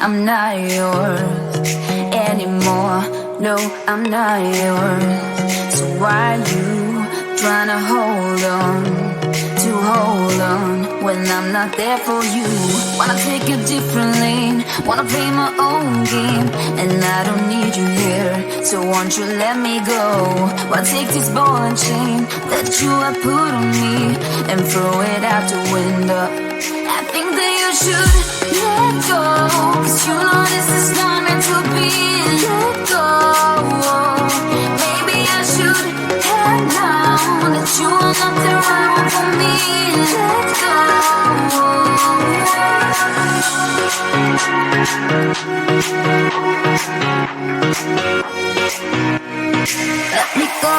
I'm not yours anymore. No, I'm not yours. So why you trying to hold on when I'm not there for you? Wanna take a different lane, wanna play my own game, and I don't need you here, so won't you let me go? Wanna take this ball and chain that you have put on me and throw it out the window. I think that you should let go, 'cause you know this is not meant to be. Let go. Maybe I should have known that you are not the right one for me. Let go. Let me go.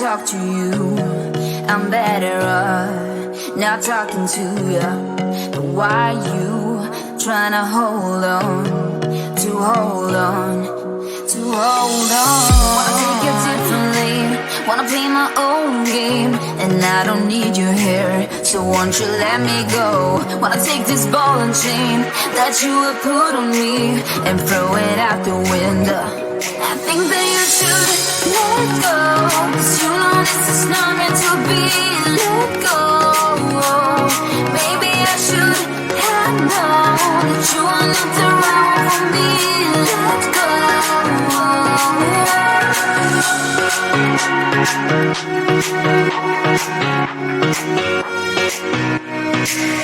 Talk to you, I'm better off not talking to you. But why you trying to hold on? Wanna take it differently, wanna play my own game, and I don't need you here, so won't you let me go? Wanna take this ball and chain that you have put on me and throw it out the window. I think that you should let go, 'cause you know this is not meant to be. Let go. Maybe I should have known that you are not the right one for me. Let go.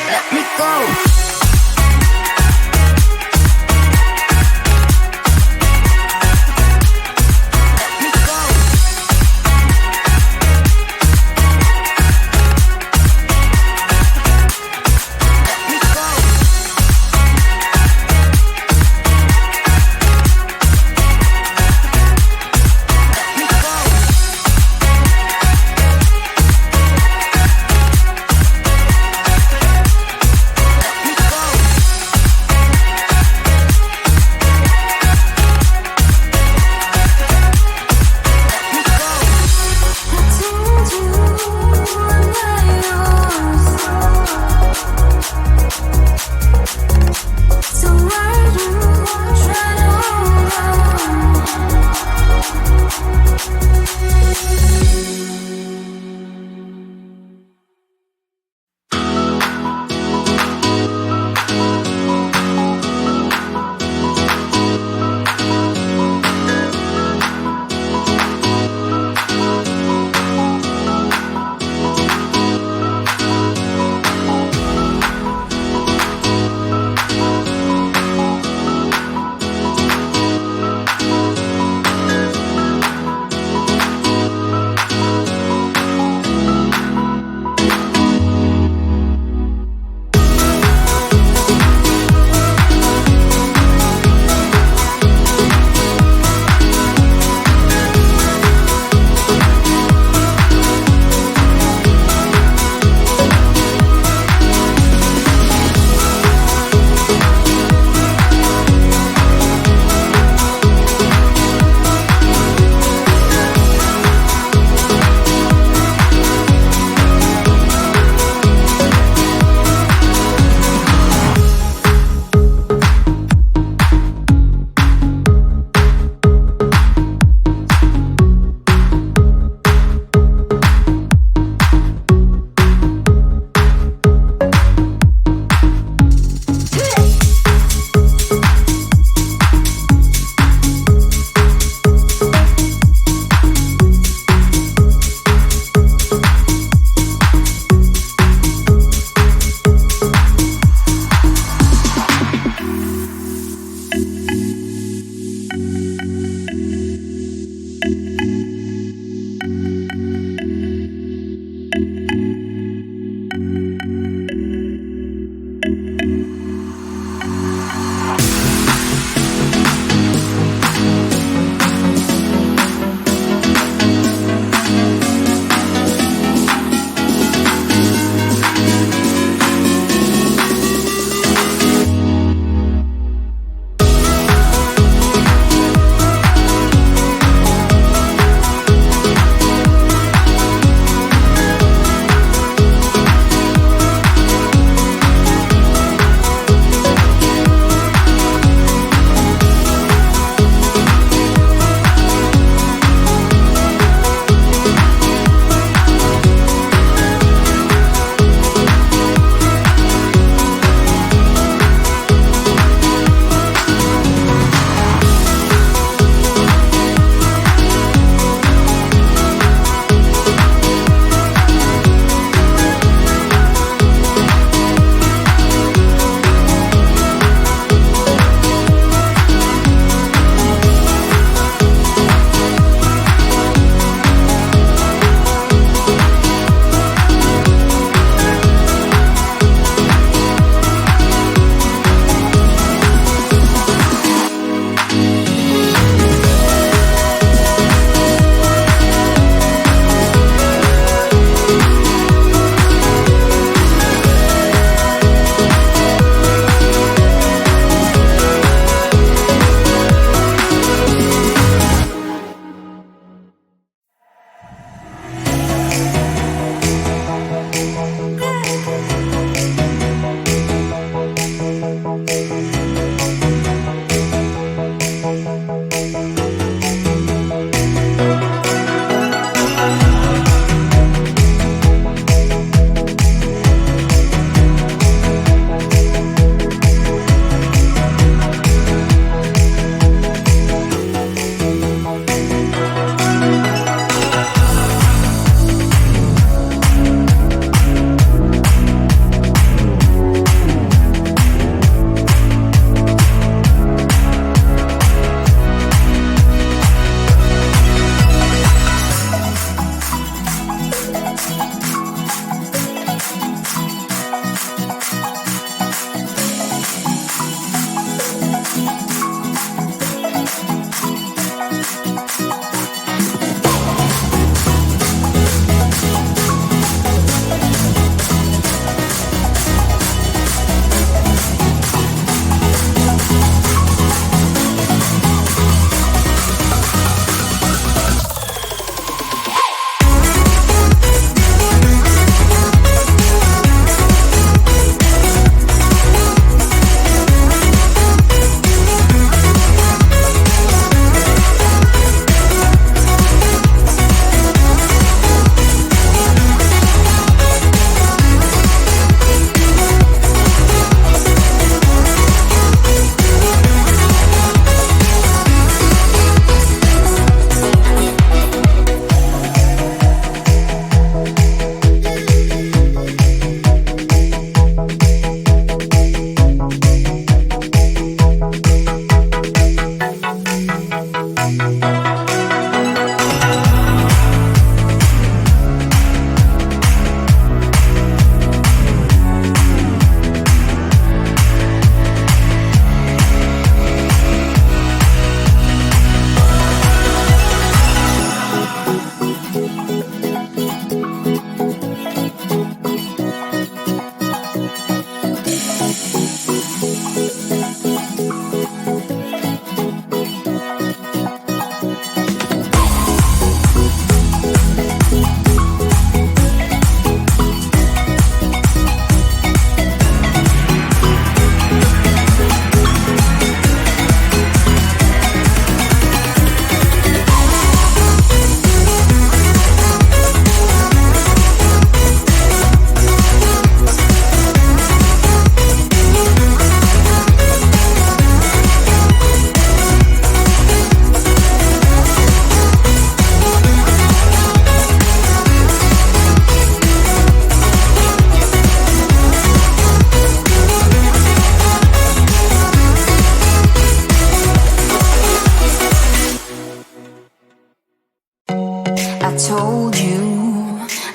Let me go.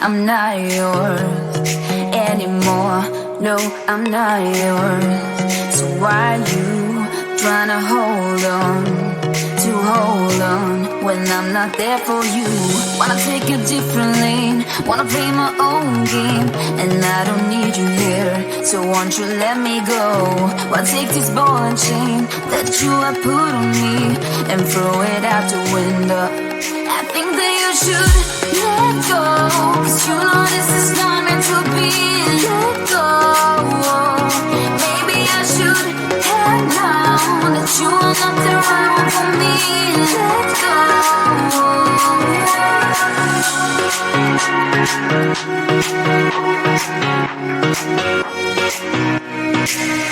I'm not yours anymore. No, I'm not yours. So why you trying to hold on when I'm not there for you? Wanna take a different lane, wanna play my own game, and I don't need you here, so won't you let me go? Why take this ball and chain that you have put on me and throw it out the window? I think that you should let go, 'cause you know this is not meant to be. Let go. Maybe I should have known that you are not the right one for me. Let go.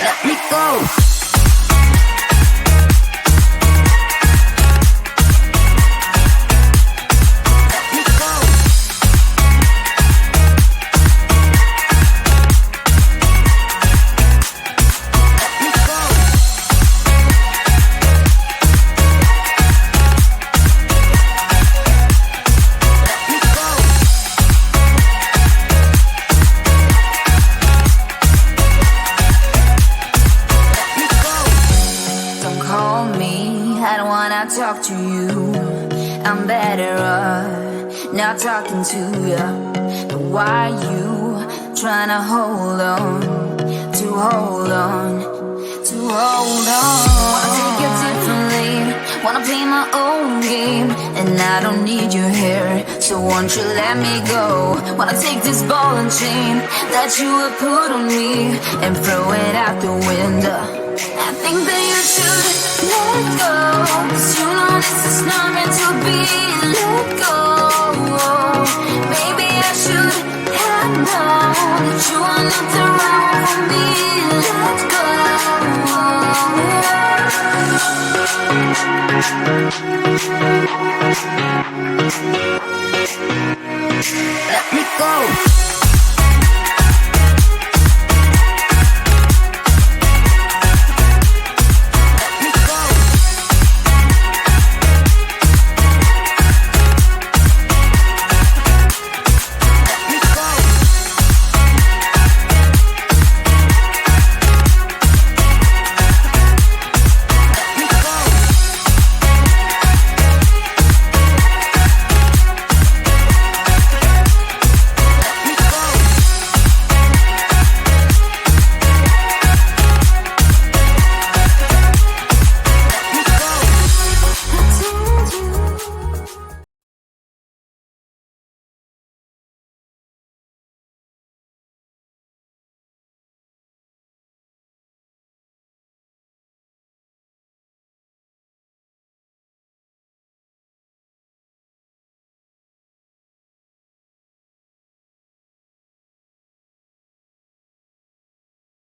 Let me go. Talk to you, I'm better off not talking to you. But why you trying to hold on? Wanna take a different lane, wanna play my own game, and I don't need you here, so won't you let me go? Wanna take this ball and chain that you have put on me and throw it out the window. I think that you should let go, 'cause you know this is not meant to be.